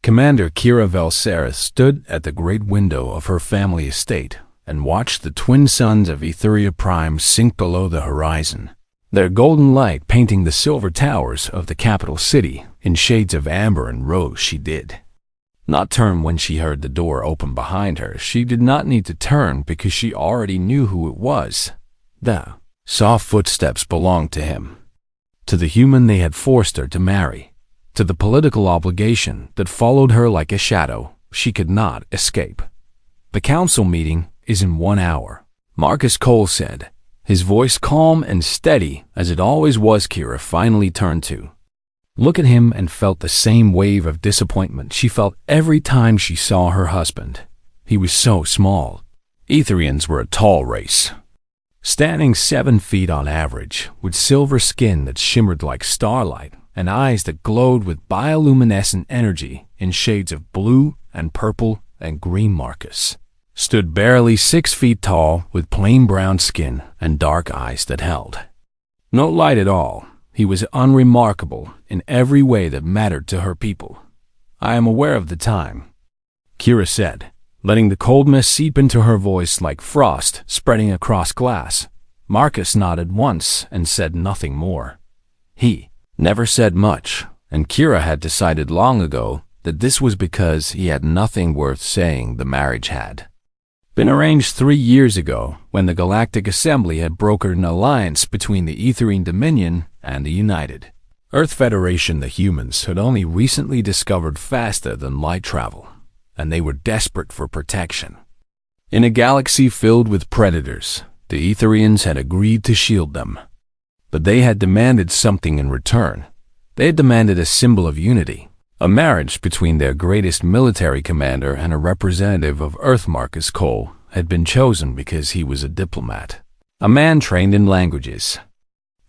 Commander Kira Velcera stood at the great window of her family estate and watched the twin suns of Etheria Prime sink below the horizon, their golden light painting the silver towers of the capital city in shades of amber and rose. She did not turn when she heard the door open behind her. She did not need to turn because she already knew who it was. The soft footsteps belonged to him, to the human they had forced her to marry, to the political obligation that followed her like a shadow she could not escape. "The council meeting is in 1 hour," Marcus Cole said, his voice calm and steady as it always was. Kira finally turned to look at him and felt the same wave of disappointment she felt every time she saw her husband. He was so small. Etherians were a tall race, standing 7 feet on average, with silver skin that shimmered like starlight and eyes that glowed with bioluminescent energy in shades of blue and purple and green. Marcus stood barely 6 feet tall with plain brown skin and dark eyes that held no light at all. He was unremarkable in every way that mattered to her people. "I am aware of the time," Kira said, letting the coldness seep into her voice like frost spreading across glass. Marcus nodded once and said nothing more. He never said much, and Kira had decided long ago that this was because he had nothing worth saying. The marriage had been arranged 3 years ago when the Galactic Assembly had brokered an alliance between the Etherian Dominion and the United Earth Federation. The humans had only recently discovered faster than light travel, and they were desperate for protection. In a galaxy filled with predators, the Etherians had agreed to shield them. But they had demanded something in return. They had demanded a symbol of unity, a marriage between their greatest military commander and a representative of Earth. Marcus Cole had been chosen because he was a diplomat, a man trained in languages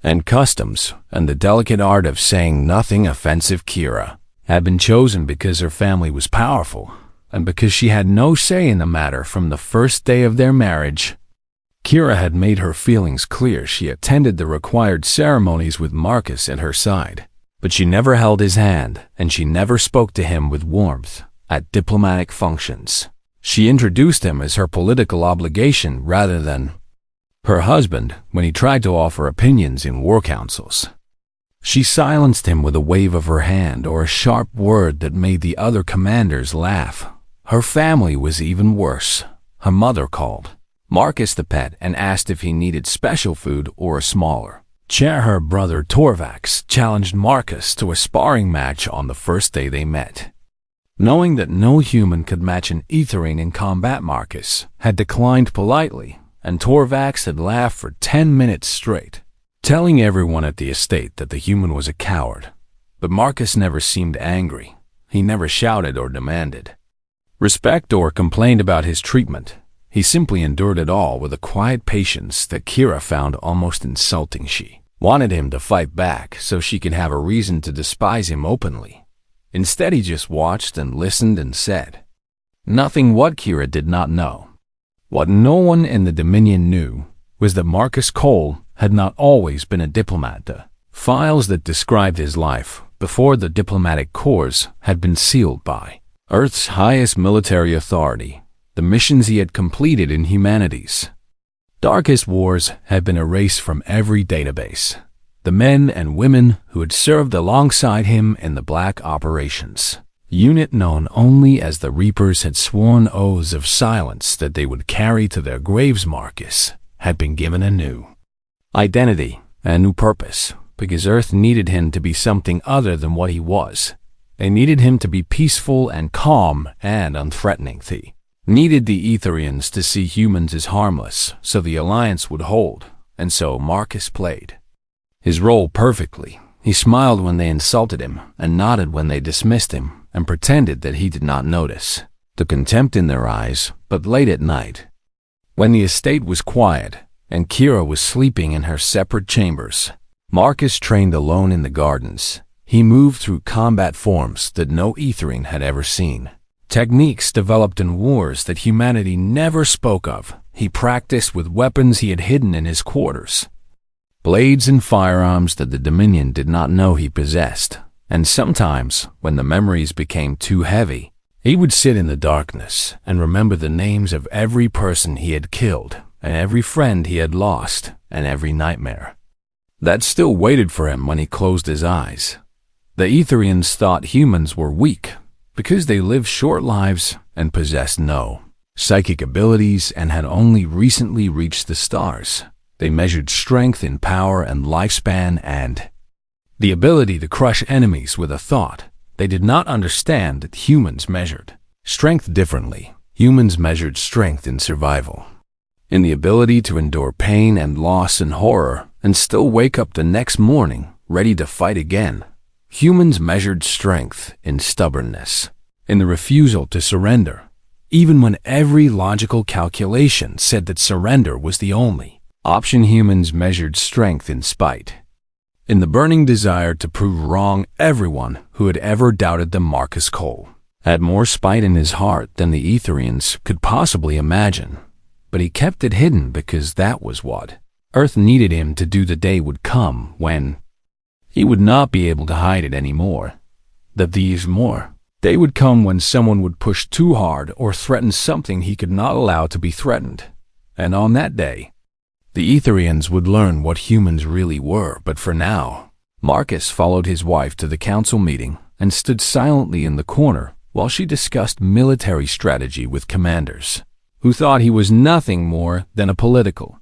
and customs and the delicate art of saying nothing offensive. Kira had been chosen because her family was powerful and because she had no say in the matter from the first day of their marriage. Kira had made her feelings clear. She attended the required ceremonies with Marcus at her side, but she never held his hand, and she never spoke to him with warmth at diplomatic functions. She introduced him as her political obligation rather than her husband when he tried to offer opinions in war councils. She silenced him with a wave of her hand or a sharp word that made the other commanders laugh. Her family was even worse. Her mother called Marcus the pet and asked if he needed special food or a smaller chair. Her brother Torvax challenged Marcus to a sparring match on the first day they met. Knowing that no human could match an Etherian in combat, Marcus had declined politely, and Torvax had laughed for 10 minutes straight, telling everyone at the estate that the human was a coward. But Marcus never seemed angry. He never shouted or demanded respect or complained about his treatment. He simply endured it all with a quiet patience that Kira found almost insulting. She wanted him to fight back so she could have a reason to despise him openly. Instead, he just watched and listened and said nothing. What Kira did not know, what no one in the Dominion knew, was that Marcus Cole had not always been a diplomat. The files that described his life before the diplomatic corps had been sealed by Earth's highest military authority. The missions he had completed in humanity's darkest wars had been erased from every database. The men and women who had served alongside him in the Black Operations unit known only as the Reapers had sworn oaths of silence that they would carry to their graves. Marcus had been given a new identity, a new purpose, because Earth needed him to be something other than what he was. They needed him to be peaceful and calm and unthreatening. They needed the Etherians to see humans as harmless so the alliance would hold, and so Marcus played his role perfectly. He smiled when they insulted him and nodded when they dismissed him and pretended that he did not notice the contempt in their eyes. But late at night, when the estate was quiet and Kira was sleeping in her separate chambers, Marcus trained alone in the gardens. He moved through combat forms that no Etherian had ever seen, techniques developed in wars that humanity never spoke of. He practiced with weapons he had hidden in his quarters, blades and firearms that the Dominion did not know he possessed. And sometimes, when the memories became too heavy, he would sit in the darkness and remember the names of every person he had killed, and every friend he had lost, and every nightmare that still waited for him when he closed his eyes. The Etherians thought humans were weak because they lived short lives and possessed no psychic abilities and had only recently reached the stars. They measured strength in power and lifespan and the ability to crush enemies with a thought. They did not understand that humans measured strength differently. Humans measured strength in survival, in the ability to endure pain and loss and horror and still wake up the next morning ready to fight again. Humans measured strength in stubbornness, in the refusal to surrender, even when every logical calculation said that surrender was the only option. Humans measured strength in spite, in the burning desire to prove wrong everyone who had ever doubted them. Marcus Cole had more spite in his heart than the Etherians could possibly imagine, but he kept it hidden because that was what Earth needed him to do. The day would come when he would not be able to hide it anymore. Day would come when someone would push too hard or threaten something he could not allow to be threatened. And on that day, the Etherians would learn what humans really were. But for now, Marcus followed his wife to the council meeting and stood silently in the corner while she discussed military strategy with commanders who thought he was nothing more than a political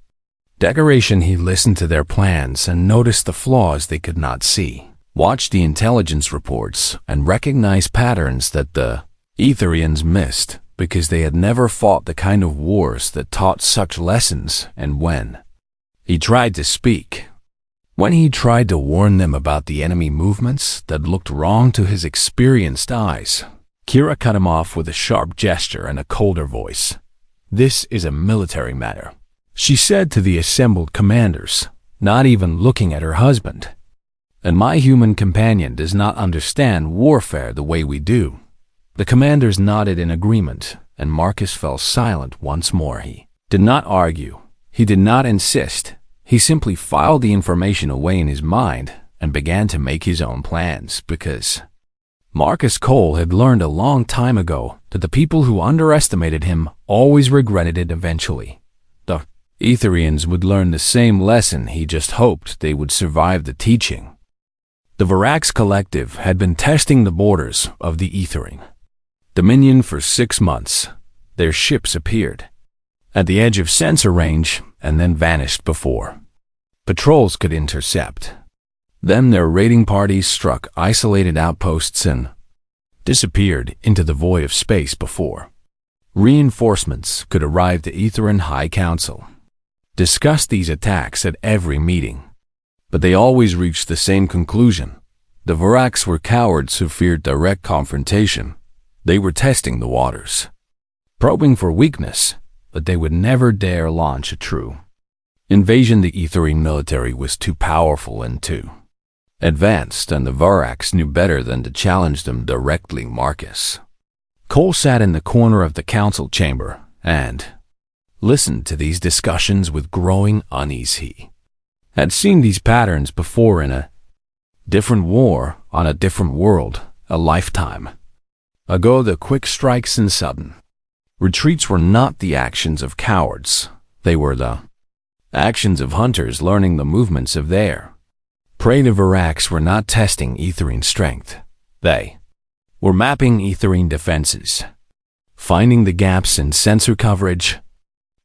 decoration. He listened to their plans and noticed the flaws they could not see, watched the intelligence reports, and recognized patterns that the Etherians missed because they had never fought the kind of wars that taught such lessons. And when he tried to speak, when he tried to warn them about the enemy movements that looked wrong to his experienced eyes, Kira cut him off with a sharp gesture and a colder voice. "This is a military matter," she said to the assembled commanders, not even looking at her husband. "And my human companion does not understand warfare the way we do." The commanders nodded in agreement, and Marcus fell silent once more. He did not argue. He did not insist. He simply filed the information away in his mind and began to make his own plans, because Marcus Cole had learned a long time ago that the people who underestimated him always regretted it eventually. The Etherians would learn the same lesson. He just hoped they would survive the teaching. The Varax Collective had been testing the borders of the Etherian Dominion for 6 months. Their ships appeared at the edge of sensor range and then vanished before patrols could intercept. Then their raiding parties struck isolated outposts and disappeared into the void of space before reinforcements could arrive. The Etherian High Council discussed these attacks at every meeting, but they always reached the same conclusion. The Varax were cowards who feared direct confrontation. They were testing the waters, probing for weakness, but they would never dare launch a true invasion. The Etherian military was too powerful and too advanced, and the Varax knew better than to challenge them directly. Marcus Cole sat in the corner of the council chamber and listened to these discussions with growing unease. He had seen these patterns before in a different war on a different world, a lifetime ago. The quick strikes and sudden retreats were not the actions of cowards. They were the actions of hunters learning the movements of their prey. The Varax were not testing Etherian strength. They were mapping Etherian defenses, finding the gaps in sensor coverage,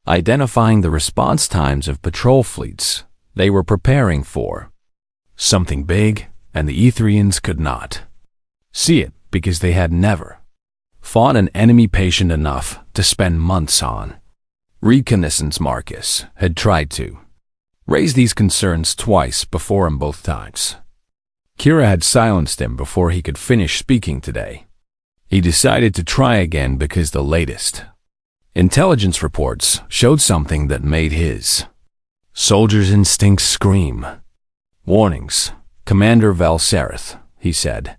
identifying the response times of patrol fleets. They were preparing for something big, and the Etherians could not see it because they had never fought an enemy patient enough to spend months on reconnaissance. Marcus had tried to raise these concerns twice before, and both times Kira had silenced him before he could finish speaking. Today, he decided to try again because the latest intelligence reports showed something that made his soldiers' instincts scream. "Warnings, Commander Valsereth," he said,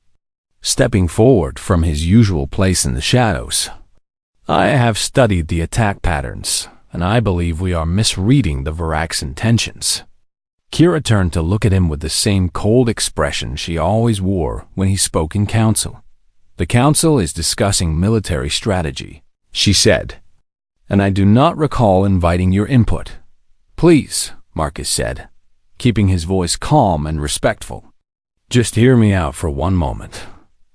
stepping forward from his usual place in the shadows. "I have studied the attack patterns, and I believe we are misreading the Varax intentions. Kira turned to look at him with the same cold expression she always wore when he spoke in council. "The council is discussing military strategy," she said, "and I do not recall inviting your input." "Please," Marcus said, keeping his voice calm and respectful. "Just hear me out for one moment."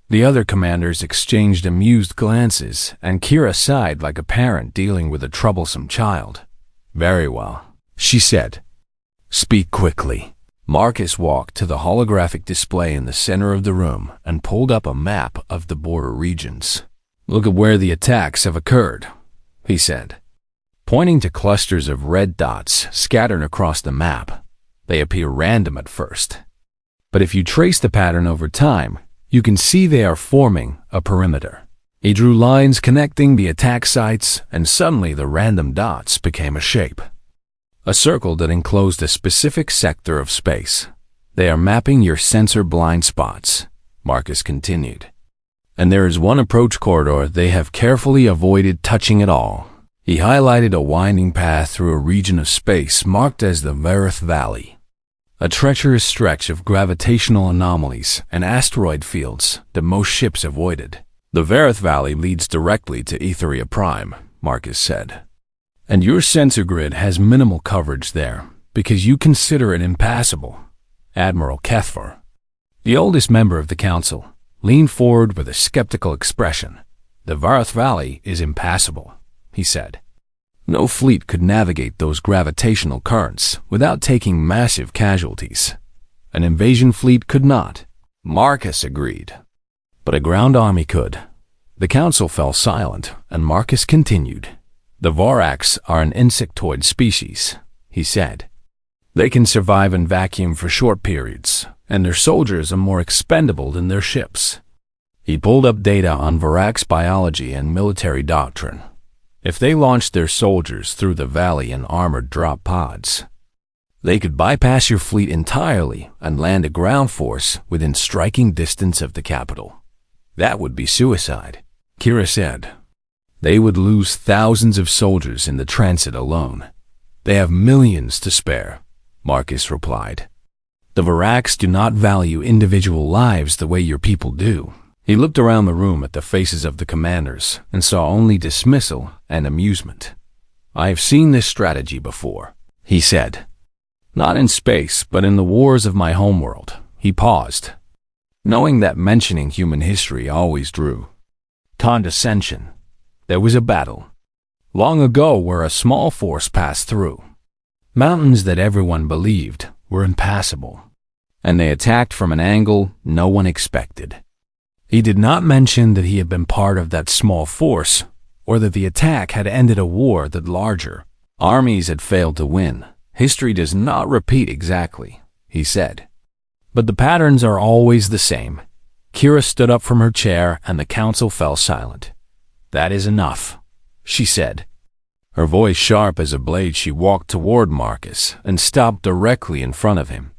The other commanders exchanged amused glances, and Kira sighed like a parent dealing with a troublesome child. "Very well," she said. "Speak quickly." Marcus walked to the holographic display in the center of the room and pulled up a map of the border regions. "Look at where the attacks have occurred," he said, pointing to clusters of red dots scattered across the map. They appear random at first, but if you trace the pattern over time, you can see they are forming a perimeter. He drew lines connecting the attack sites, and suddenly the random dots became a shape. A circle that enclosed a specific sector of space. "They are mapping your sensor blind spots," Marcus continued. "And there is one approach corridor they have carefully avoided touching at all." He highlighted a winding path through a region of space marked as the Vareth Valley, a treacherous stretch of gravitational anomalies and asteroid fields that most ships avoided. "The Vareth Valley leads directly to Etheria Prime," Marcus said. "And your sensor grid has minimal coverage there because you consider it impassable." Admiral Kethvar, the oldest member of the council, leaned forward with a skeptical expression. "The Vareth Valley is impassable," he said. "No fleet could navigate those gravitational currents without taking massive casualties. An invasion fleet could not." Marcus agreed. "But a ground army could." The council fell silent, and Marcus continued. "The Voraks are an insectoid species," he said. "They can survive in vacuum for short periods, and their soldiers are more expendable than their ships." He pulled up data on Voraks biology and military doctrine. If they launched their soldiers through the valley in armored drop pods, they could bypass your fleet entirely and land a ground force within striking distance of the capital. "That would be suicide," Kira said. "They would lose thousands of soldiers in the transit alone." "They have millions to spare," Marcus replied. "The Voraks do not value individual lives the way your people do." He looked around the room at the faces of the commanders and saw only dismissal and amusement. "I have seen this strategy before," he said. "Not in space, but in the wars of my homeworld." He paused, knowing that mentioning human history always drew condescension. "There was a battle long ago where a small force passed through. Mountains that everyone believed were impassable, and they attacked from an angle no one expected." He did not mention that he had been part of that small force, or that the attack had ended a war that larger armies had failed to win. "History does not repeat exactly," he said, "but the patterns are always the same." Kira stood up from her chair, and the council fell silent. "That is enough," she said. Her voice sharp as a blade, she walked toward Marcus and stopped directly in front of him,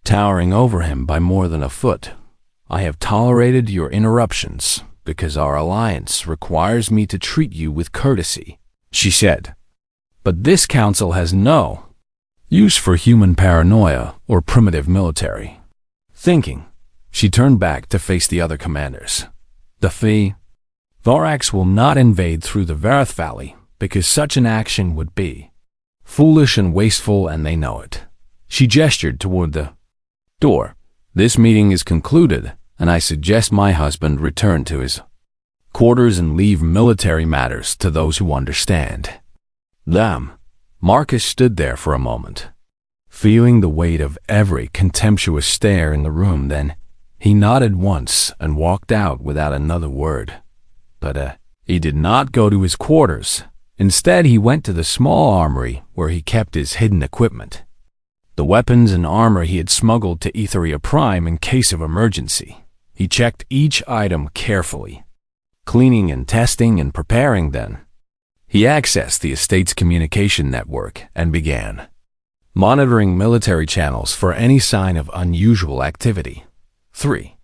towering over him by more than a foot. "I have tolerated your interruptions because our alliance requires me to treat you with courtesy," she said. "But this council has no use for human paranoia or primitive military thinking." She turned back to face the other commanders. "The Voraks will not invade through the Vareth Valley because such an action would be foolish and wasteful, and they know it." She gestured toward the door. "This meeting is concluded, and I suggest my husband return to his quarters and leave military matters to those who understand them." Marcus stood there for a moment, feeling the weight of every contemptuous stare in the room. Then he nodded once and walked out without another word. But he did not go to his quarters. Instead, he went to the small armory where he kept his hidden equipment, the weapons and armor he had smuggled to Etheria Prime in case of emergency. He checked each item carefully, cleaning and testing and preparing. Then he accessed the estate's communication network and began monitoring military channels for any sign of unusual activity. 3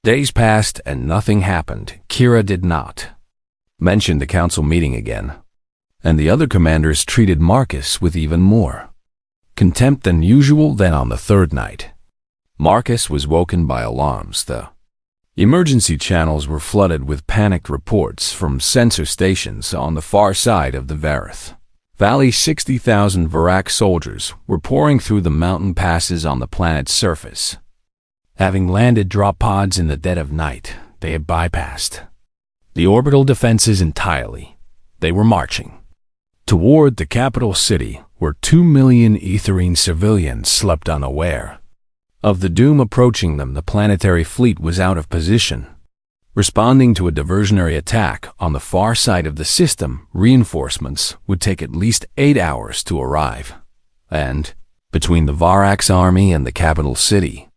days passed and nothing happened. Kira did not mention the council meeting again, and the other commanders treated Marcus with even more contempt than usual. Then on the third night, Marcus was woken by alarms. The emergency channels were flooded with panicked reports from sensor stations on the far side of the Varith Valley. 60,000 Varak soldiers were pouring through the mountain passes on the planet's surface. Having landed drop pods in the dead of night, they had bypassed the orbital defenses entirely. They were marching toward the capital city, where 2 million Aetherine civilians slept unaware of the doom approaching them. The planetary fleet was out of position, responding to a diversionary attack on the far side of the system. Reinforcements would take at least 8 hours to arrive, and between the Varak's army and the capital city,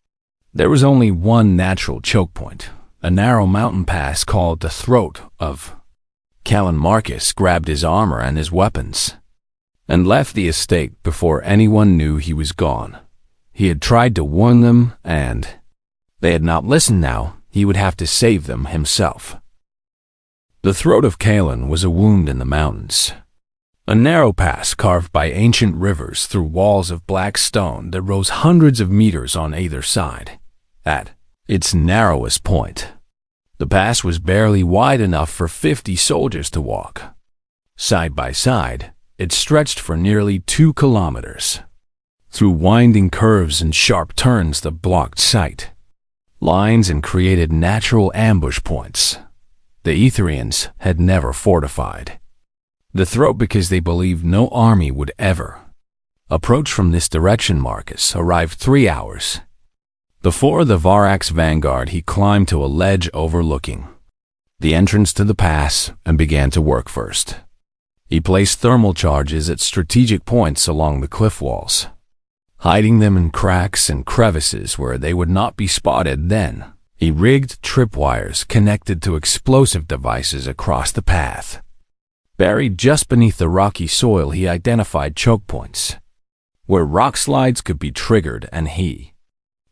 there was only one natural choke point, a narrow mountain pass called the Throat of Callan. Marcus grabbed his armor and his weapons and left the estate before anyone knew he was gone. He had tried to warn them, and they had not listened. Now he would have to save them himself. The Throat of Callan was a wound in the mountains, a narrow pass carved by ancient rivers through walls of black stone that rose hundreds of meters on either side. At its narrowest point, the pass was barely wide enough for 50 soldiers to walk. Side by side, it stretched for nearly 2 kilometers, through winding curves and sharp turns that blocked sight lines and created natural ambush points. The Aetherians had never fortified the Throat because they believed no army would ever approach from this direction. Marcus arrived 3 hours before the Varak's vanguard. He climbed to a ledge overlooking the entrance to the pass and began to work first. He placed thermal charges at strategic points along the cliff walls, hiding them in cracks and crevices where they would not be spotted. Then he rigged tripwires connected to explosive devices across the path. Buried just beneath the rocky soil, he identified choke points where rock slides could be triggered, and he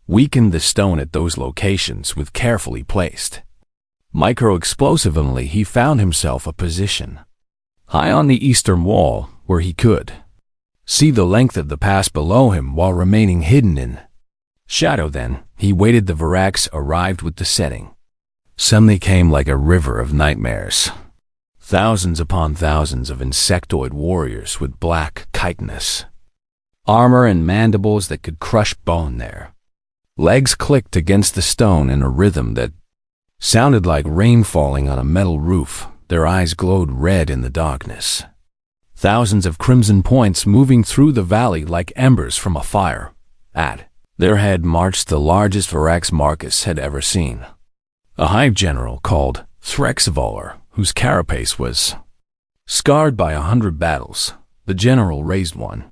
weakened the stone at those locations with carefully placed micro-explosive. He found himself a position high on the eastern wall where he could see the length of the pass below him while remaining hidden in shadow. Then he waited. The Varaks arrived with the setting sun. They came like a river of nightmares. Thousands upon thousands of insectoid warriors with black chitinous armor and mandibles that could crush bone. Their legs clicked against the stone in a rhythm that sounded like rain falling on a metal roof. Their eyes glowed red in the darkness, thousands of crimson points moving through the valley like embers from a fire. At their head marched the largest Varax Marcus had ever seen, a hive general called Threxavolar, whose carapace was scarred by 100 battles. The general raised one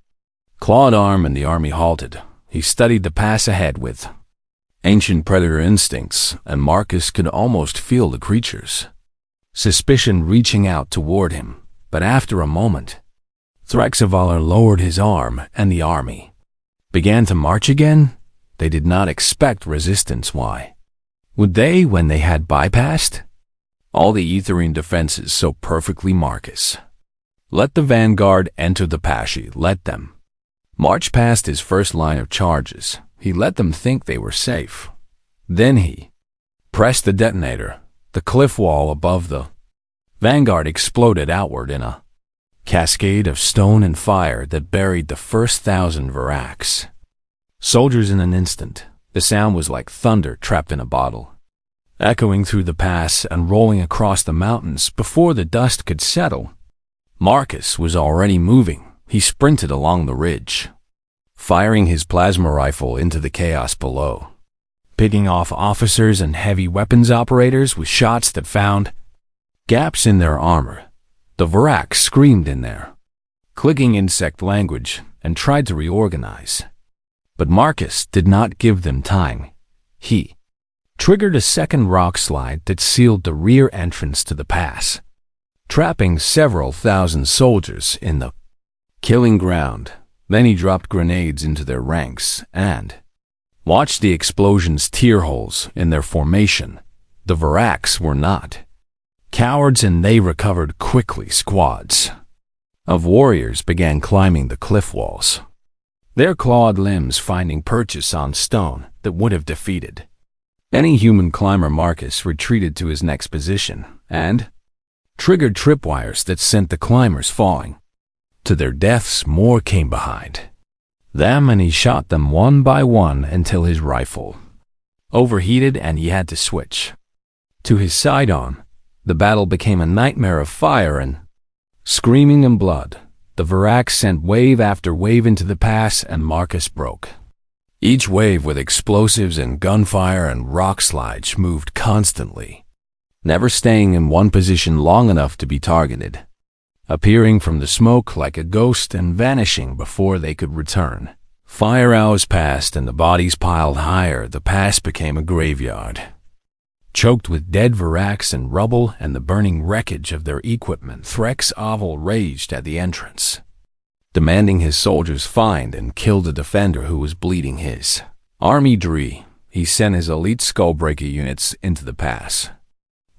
clawed arm and the army halted. He studied the pass ahead with ancient predator instincts, and Marcus could almost feel the creature's suspicion reaching out toward him. But after a moment, Threxavolar lowered his arm and the army began to march again. They did not expect resistance. Why would they when they had bypassed all the Aetherine defenses so perfectly? Marcus let the vanguard enter the Pashi, let them march past his first line of charges. He let them think they were safe. Then he pressed the detonator. The cliff wall above the vanguard exploded outward in a cascade of stone and fire that buried the first 1,000 Varaks soldiers in an instant. The sound was like thunder trapped in a bottle, echoing through the pass and rolling across the mountains. Before the dust could settle, Marcus was already moving. He sprinted along the ridge, firing his plasma rifle into the chaos below, picking off officers and heavy weapons operators with shots that found gaps in their armor. The Varaks screamed in their clicking insect language and tried to reorganize. But Marcus did not give them time. He triggered a second rock slide that sealed the rear entrance to the pass, trapping several thousand soldiers in the killing ground. Then he dropped grenades into their ranks and watched the explosions tear holes in their formation. The Varaks were not cowards, and they recovered quickly. Squads of warriors began climbing the cliff walls, their clawed limbs finding purchase on stone that would have defeated any human climber. Marcus retreated to his next position and triggered tripwires that sent the climbers falling to their deaths. More came behind them, and he shot them one by one until his rifle overheated and he had to switch to his sidearm. The battle became a nightmare of fire and screaming and blood. The Varax sent wave after wave into the pass, and Marcus broke each wave with explosives and gunfire, and rock slides moved constantly, never staying in one position long enough to be targeted, appearing from the smoke like a ghost and vanishing before they could return. 5 hours passed and the bodies piled higher. The pass became a graveyard, choked with dead Varax and rubble and the burning wreckage of their equipment. Threx Oval raged at the entrance, demanding his soldiers find and kill the defender who was bleeding his army dry. He sent his elite Skullbreaker units into the pass,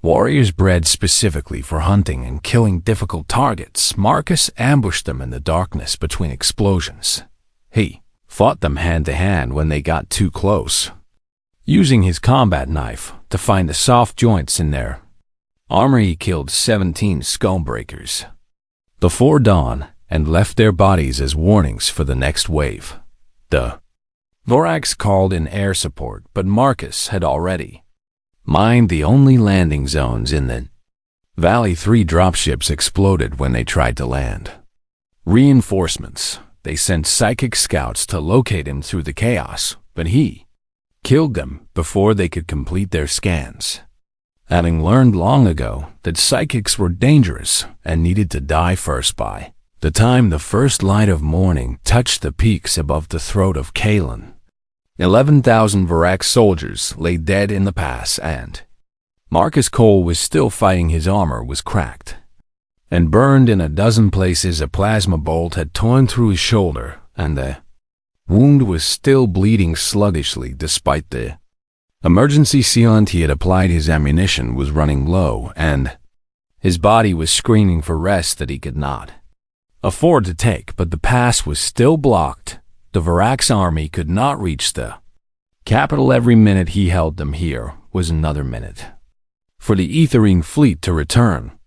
warriors bred specifically for hunting and killing difficult targets. Marcus ambushed them in the darkness between explosions. He fought them hand to hand when they got too close, using his combat knife to find the soft joints in their armor. He killed 17 Skullbreakers before dawn and left their bodies as warnings for the next wave. The Vorax called in air support, but Marcus had already mined the only landing zones in the valley. 3 dropships exploded when they tried to land. Reinforcements. They sent psychic scouts to locate him through the chaos, but he killed them before they could complete their scans, having learned long ago that psychics were dangerous and needed to die first. By the time the first light of morning touched the peaks above the throat of Kalen, 11,000 Varax soldiers lay dead in the pass, and Marcus Cole was still fighting. His armor was cracked and burned in a dozen places. A plasma bolt had torn through his shoulder, and the wound was still bleeding sluggishly despite the emergency sealant he had applied. His ammunition was running low, and his body was screaming for rest that he could not afford to take. But the pass was still blocked. The Varax army could not reach the capital. Every minute he held them here was another minute for the Aetherian fleet to return,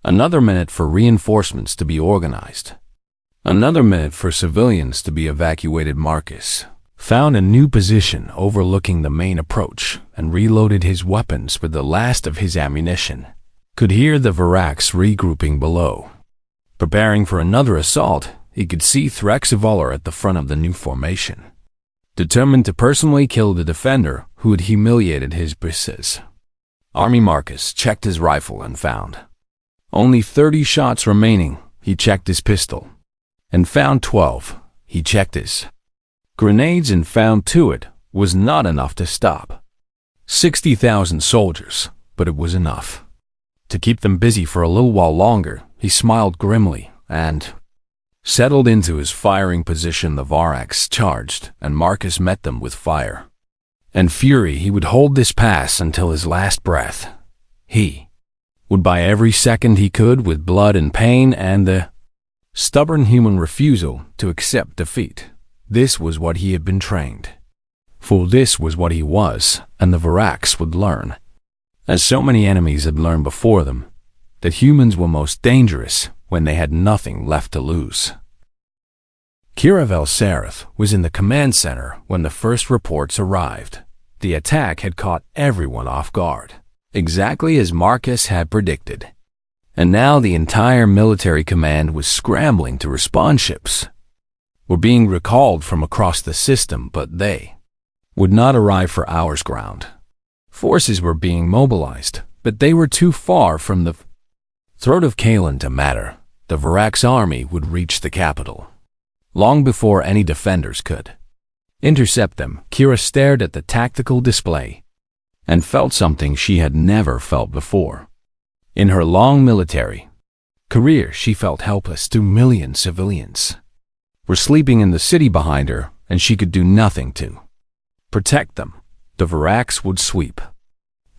another minute for reinforcements to be organized, another minute for civilians to be evacuated. Marcus found a new position overlooking the main approach and reloaded his weapons with the last of his ammunition. Could hear the Varax regrouping below, preparing for another assault. He could see Threxivolar at the front of the new formation, determined to personally kill the defender who had humiliated his bosses. Army. Marcus checked his rifle and found only 30 shots remaining. He checked his pistol and found 12. He checked his grenades and found 2. It was not enough to stop 60,000 soldiers, but it was enough to keep them busy for a little while longer. He smiled grimly and settled into his firing position. The Varax charged, and Marcus met them with fire and fury. He would hold this pass until his last breath. He would buy every second he could with blood and pain and the stubborn human refusal to accept defeat. This was what he had been trained for. This was what he was, and the Varax would learn, as so many enemies had learned before them, that humans were most dangerous when they had nothing left to lose. Kira Velsarith was in the command center when the first reports arrived. The attack had caught everyone off guard, exactly as Marcus had predicted. And now the entire military command was scrambling to respond. Ships were being recalled from across the system, but they would not arrive for hours. Ground forces were being mobilized, but they were too far from the throat of Kalen to matter. The Varax army would reach the capital long before any defenders could intercept them. Kira stared at the tactical display and felt something she had never felt before. In her long military career, she felt helpless. 2 million civilians were sleeping in the city behind her, and she could do nothing to protect them. The Varax would sweep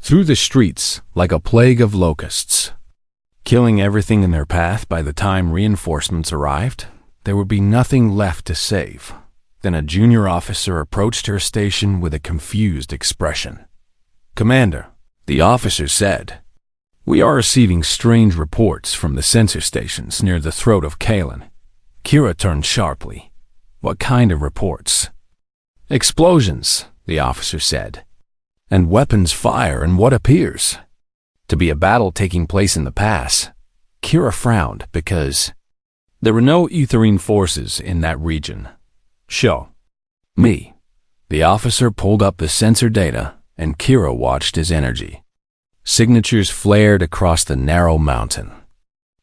through the streets like a plague of locusts, killing everything in their path. By the time reinforcements arrived, there would be nothing left to save. Then a junior officer approached her station with a confused expression. "Commander," the officer said, "we are receiving strange reports from the sensor stations near the throat of Kalen." Kira turned sharply. "What kind of reports?" "Explosions," the officer said, "and weapons fire in what appears to be a battle taking place in the pass." Kira frowned because there were no Etherine forces in that region. "Show me." The officer pulled up the sensor data, and Kira watched his energy. Signatures flared across the narrow mountain.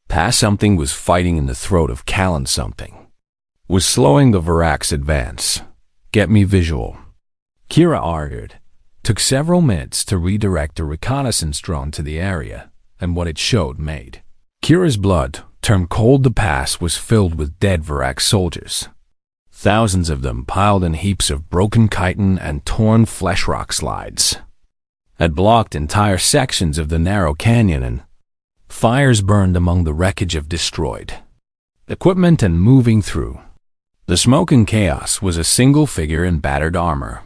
Past something was fighting in the throat of Callan something. Was slowing the Varak's advance. "Get me visual." Kira argued. Took several minutes to redirect a reconnaissance drone to the area, and what it showed made Kira's blood turn cold. The pass was filled with dead Varak soldiers. Thousands of them piled in heaps of broken chitin and torn flesh rock slides had blocked entire sections of the narrow canyon, and fires burned among the wreckage of destroyed equipment and moving through the smoke and chaos was a single figure in battered armor,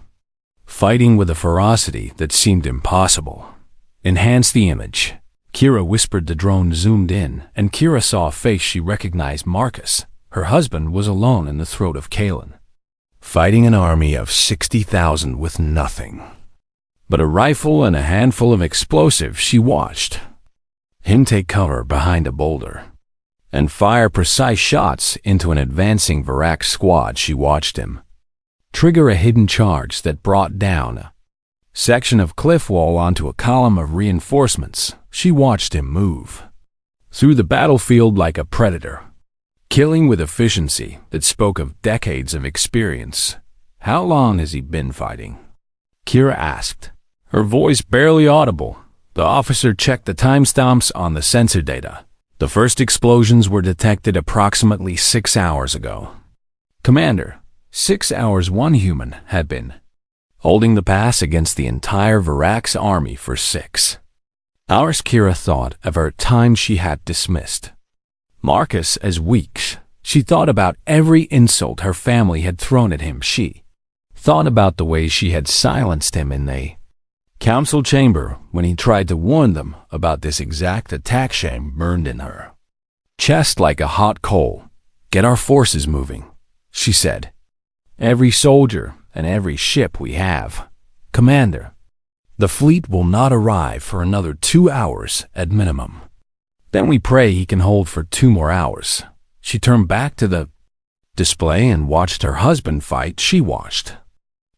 fighting with a ferocity that seemed impossible. "Enhance the image." Kira whispered. The drone zoomed in, and Kira saw a face she recognized. Marcus. Her husband was alone in the throat of Kalen, fighting an army of 60,000 with nothing but a rifle and a handful of explosives. She watched him take cover behind a boulder and fire precise shots into an advancing Varak squad. She watched him trigger a hidden charge that brought down a section of cliff wall onto a column of reinforcements. She watched him move through the battlefield like a predator, killing with efficiency that spoke of decades of experience. "How long has he been fighting?" Kira asked, her voice barely audible. The officer checked the timestamps on the sensor data. The first explosions were detected approximately 6 hours ago. "Commander, 6 hours. One human had been holding the pass against the entire Varak's army for 6 hours. Kira thought of her time she had dismissed Marcus as weak. She thought about every insult her family had thrown at him. She thought about the way she had silenced him in the council chamber when he tried to warn them about this exact attack. Shame burned in her chest like a hot coal. "Get our forces moving," she said. "Every soldier and every ship we have." "Commander, the fleet will not arrive for another 2 hours at minimum. Then we pray he can hold for 2 more hours." She turned back to the display and watched her husband fight. She watched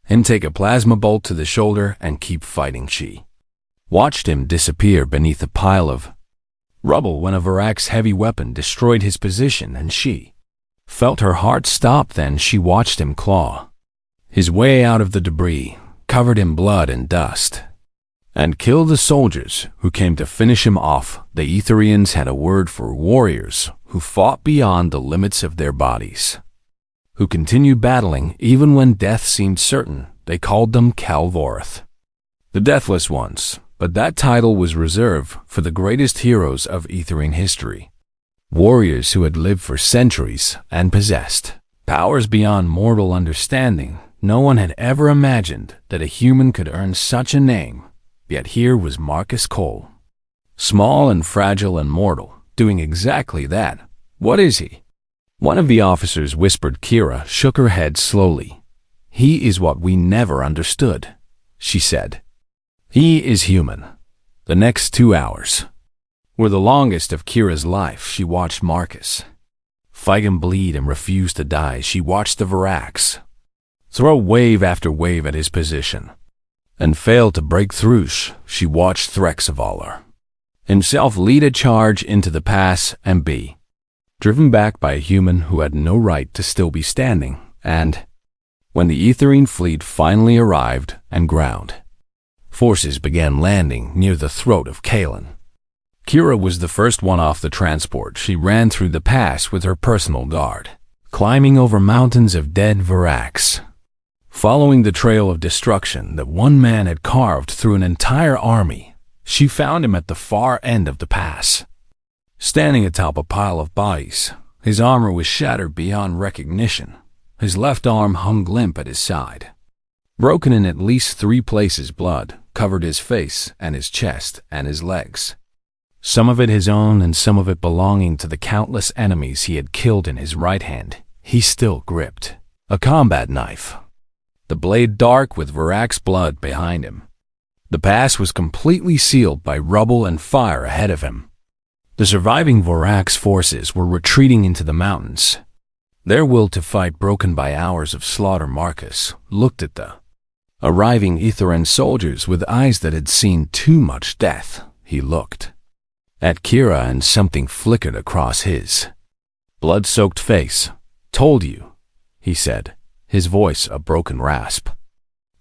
him take a plasma bolt to the shoulder and keep fighting. She watched him disappear beneath a pile of rubble when a Varak's heavy weapon destroyed his position, and she felt her heart stop. Then she watched him claw his way out of the debris, covered in blood and dust, and kill the soldiers who came to finish him off. The Etherians had a word for warriors who fought beyond the limits of their bodies, who continued battling even when death seemed certain. They called them Calvorth, the Deathless Ones, but that title was reserved for the greatest heroes of Etherian history, warriors who had lived for centuries and possessed powers beyond mortal understanding. No one had ever imagined that a human could earn such a name, yet here was Marcus Cole, small and fragile and mortal, doing exactly that. "What is he?" one of the officers whispered. Kira shook her head slowly. "He is what we never understood," she said. "He is human." The next 2 hours were the longest of Kira's life. She watched Marcus fight and bleed and refuse to die. She watched the Varaks throw wave after wave at his position and fail to break through. She watched Threxavalar himself lead a charge into the pass and be driven back by a human who had no right to still be standing. And when the Etherine fleet finally arrived and ground forces began landing near the throat of Kalen, Kira was the first one off the transport. She ran through the pass with her personal guard, climbing over mountains of dead Varaks, following the trail of destruction that one man had carved through an entire army. She found him at the far end of the pass, standing atop a pile of bodies. His armor was shattered beyond recognition. His left arm hung limp at his side. Broken in at least 3 places, blood covered his face and his chest and his legs. Some of it his own and some of it belonging to the countless enemies he had killed. In his right hand, he still gripped a combat knife, the blade dark with Varak's blood behind him. The pass was completely sealed by rubble and fire ahead of him. The surviving Varak's forces were retreating into the mountains, their will to fight broken by hours of slaughter. Marcus looked at the arriving Aetherian soldiers with eyes that had seen too much death. He looked at Kira and something flickered across his blood-soaked face. "Told you," he said, his voice a broken rasp.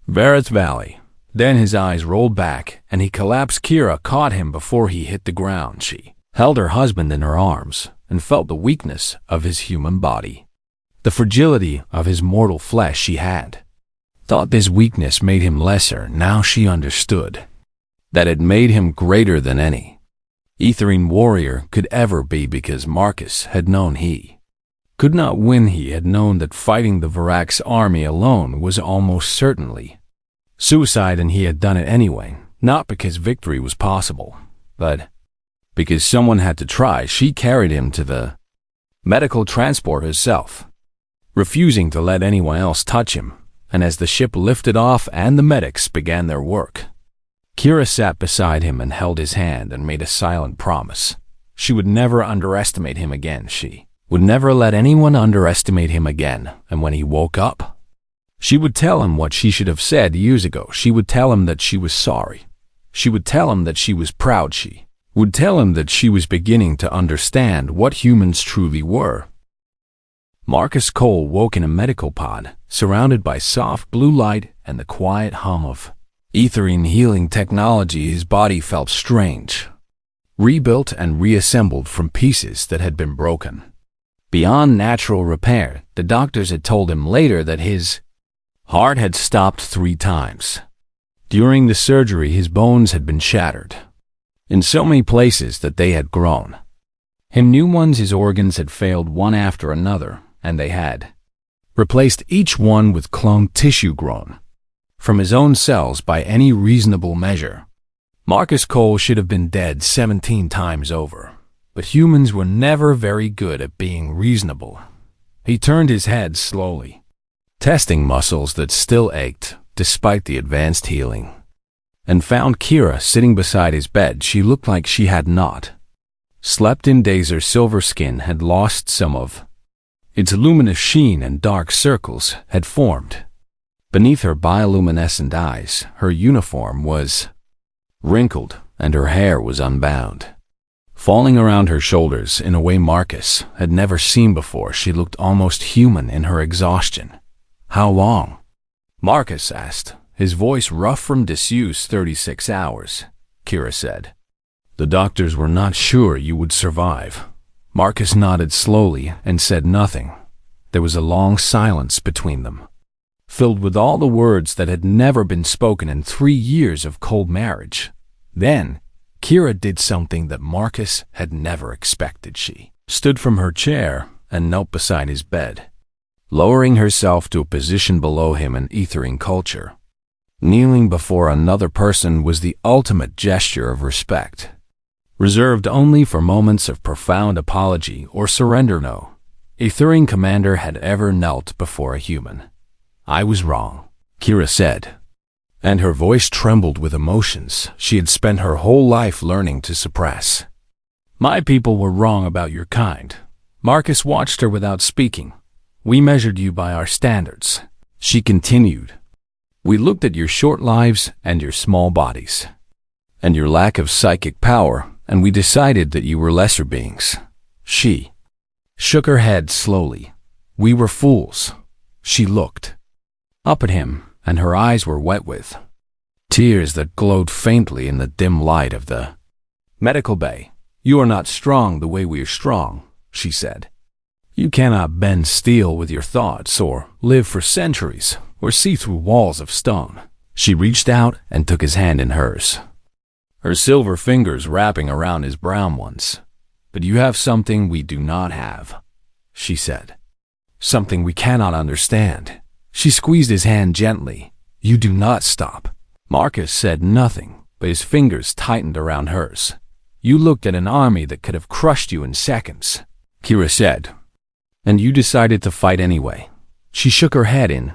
"Vareth Valley." Then his eyes rolled back and he collapsed. Kira caught him before he hit the ground. She held her husband in her arms and felt the weakness of his human body, the fragility of his mortal flesh. She had thought this weakness made him lesser. Now she understood that it made him greater than any Aetherian warrior could ever be, because Marcus had known he could not win. He had known that fighting the Varak's army alone was almost certainly suicide, and he had done it anyway, not because victory was possible, but because someone had to try. She carried him to the medical transport herself, refusing to let anyone else touch him, and as the ship lifted off and the medics began their work, Kira sat beside him and held his hand and made a silent promise. She would never underestimate him again. She would never let anyone underestimate him again. And when he woke up, she would tell him what she should have said years ago. She would tell him that she was sorry. She would tell him that she was proud. She would tell him that she was beginning to understand what humans truly were. Marcus Cole woke in a medical pod, surrounded by soft blue light and the quiet hum of Aetherian healing technology. His body felt strange, rebuilt and reassembled from pieces that had been broken beyond natural repair. The doctors had told him later that his heart had stopped 3 times. During the surgery, his bones had been shattered in so many places that they had grown him new ones. His organs had failed one after another, and they had replaced each one with cloned tissue grown from his own cells by any reasonable measure. Marcus Cole should have been dead 17 times over, but humans were never very good at being reasonable. He turned his head slowly, testing muscles that still ached despite the advanced healing, and found Kira sitting beside his bed. She looked like she had not slept in days. Her silver skin had lost some of its luminous sheen and dark circles had formed beneath her bioluminescent eyes. Her uniform was wrinkled and her hair was unbound, falling around her shoulders in a way Marcus had never seen before. She looked almost human in her exhaustion. "How long?" Marcus asked, his voice rough from disuse. 36 hours, Kira said. "The doctors were not sure you would survive." Marcus nodded slowly and said nothing. There was a long silence between them, filled with all the words that had never been spoken in 3 years of cold marriage. Then, Kira did something that Marcus had never expected. She stood from her chair and knelt beside his bed, lowering herself to a position below him in Aetherian culture. Kneeling before another person was the ultimate gesture of respect, reserved only for moments of profound apology or surrender. No Aetherian commander had ever knelt before a human. "I was wrong," Kira said, and her voice trembled with emotions she had spent her whole life learning to suppress. "My people were wrong about your kind." Marcus watched her without speaking. "We measured you by our standards," she continued. "We looked at your short lives and your small bodies, and your lack of psychic power, and we decided that you were lesser beings." She shook her head slowly. "We were fools." She looked up at him, and her eyes were wet with tears that glowed faintly in the dim light of the medical bay. "You are not strong the way we are strong," she said. "You cannot bend steel with your thoughts, or live for centuries, or see through walls of stone." She reached out and took his hand in hers, her silver fingers wrapping around his brown ones. "But you have something we do not have," she said. something we cannot understand. She squeezed his hand gently. You do not stop. Marcus said nothing, but his fingers tightened around hers. You looked at an army that could have crushed you in seconds, Kira said. And you decided to fight anyway. She shook her head in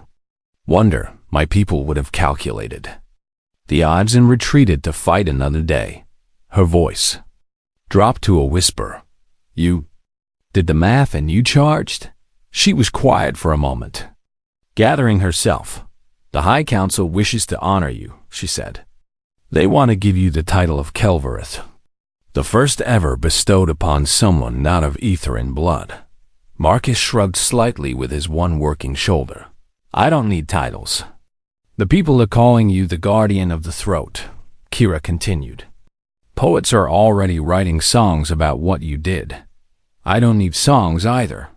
wonder. My people would have calculated the odds and retreated to fight another day. Her voice dropped to a whisper. You did the math and you charged? She was quiet for a moment, gathering herself. The High Council wishes to honor you, she said. They want to give you the title of Kelvereth, the first ever bestowed upon someone not of ether and blood. Marcus shrugged slightly with his one working shoulder. I don't need titles. The people are calling you the Guardian of the Throat, Kira continued. Poets are already writing songs about what you did. I don't need songs either.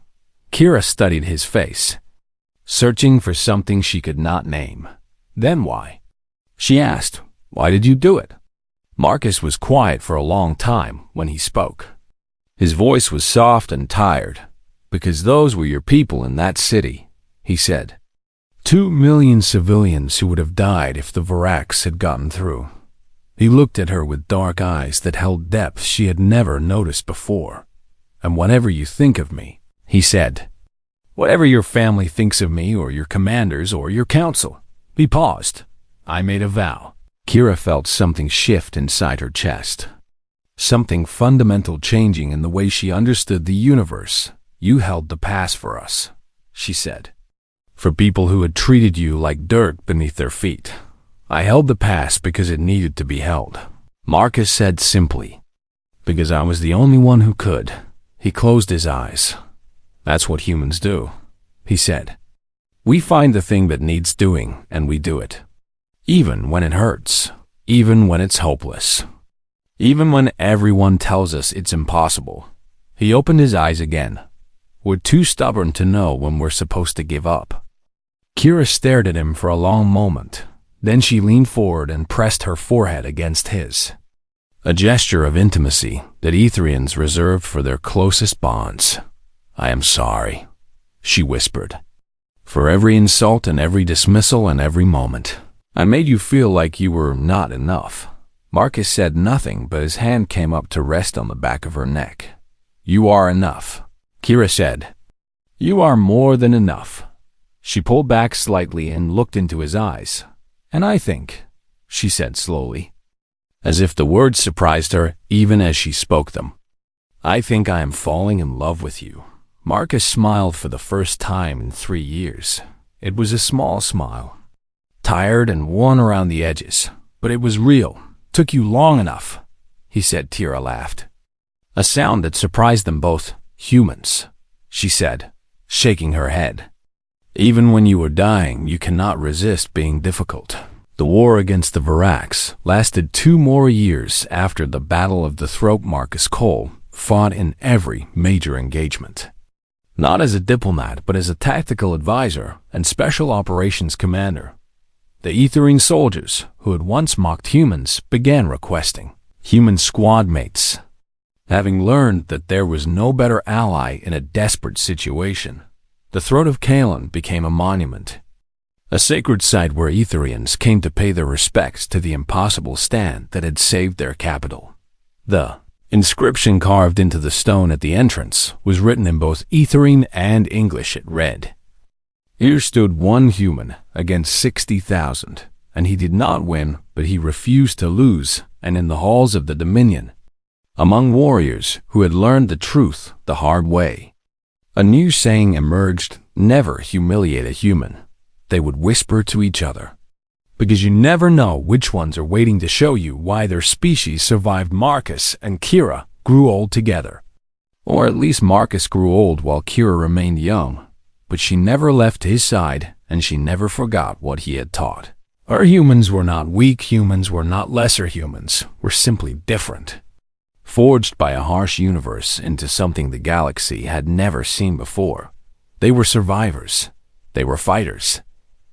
Kira studied his face, searching for something she could not name. Then why? She asked, why did you do it? Marcus was quiet for a long time when he spoke. His voice was soft and tired. Because those were your people in that city, he said. 2 million civilians who would have died if the Varax had gotten through. He looked at her with dark eyes that held depth she had never noticed before. And whatever you think of me, he said. Whatever your family thinks of me or your commanders or your council. He paused. I made a vow. Kira felt something shift inside her chest. Something fundamental changing in the way she understood the universe. You held the past for us, she said. For people who had treated you like dirt beneath their feet. I held the past because it needed to be held. Marcus said simply. Because I was the only one who could. He closed his eyes. That's what humans do, he said. We find the thing that needs doing and we do it. Even when it hurts. Even when it's hopeless. Even when everyone tells us it's impossible. He opened his eyes again. We're too stubborn to know when we're supposed to give up. Kira stared at him for a long moment. Then she leaned forward and pressed her forehead against his. A gesture of intimacy that Etherians reserved for their closest bonds. I am sorry, she whispered. For every insult and every dismissal and every moment. I made you feel like you were not enough. Marcus said nothing, but his hand came up to rest on the back of her neck. You are enough, Kira said. You are more than enough. She pulled back slightly and looked into his eyes. And I think, she said slowly, as if the words surprised her even as she spoke them. I think I am falling in love with you. Marcus smiled for the first time in 3 years. It was a small smile. Tired and worn around the edges, but it was real. Took you long enough, he said. Kira laughed. A sound that surprised them both. Humans, she said, shaking her head. Even when you were dying, you cannot resist being difficult. The war against the Varax lasted 2 more years after the Battle of the Throat. Marcus Cole fought in every major engagement. Not as a diplomat, but as a tactical advisor and special operations commander. The Etherian soldiers, who had once mocked humans, began requesting human squad mates. Having learned that there was no better ally in a desperate situation, the Throat of Kalen became a monument, a sacred site where Etherians came to pay their respects to the impossible stand that had saved their capital. The inscription carved into the stone at the entrance was written in both Etherian and English. It read, Here stood one human against 60,000, and he did not win, but he refused to lose, and in the halls of the Dominion, among warriors who had learned the truth the hard way, a new saying emerged, never humiliate a human, they would whisper to each other. Because you never know which ones are waiting to show you why their species survived. Marcus and Kira grew old together. Or at least Marcus grew old while Kira remained young. But she never left his side, and she never forgot what he had taught. Our humans were not weak humans, were not lesser humans, were simply different. Forged by a harsh universe into something the galaxy had never seen before. They were survivors. They were fighters.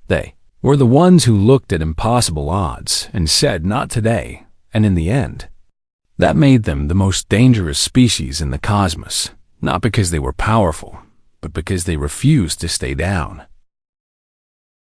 They were the ones who looked at impossible odds and said, not today, and in the end. That made them the most dangerous species in the cosmos, not because they were powerful, but because they refused to stay down.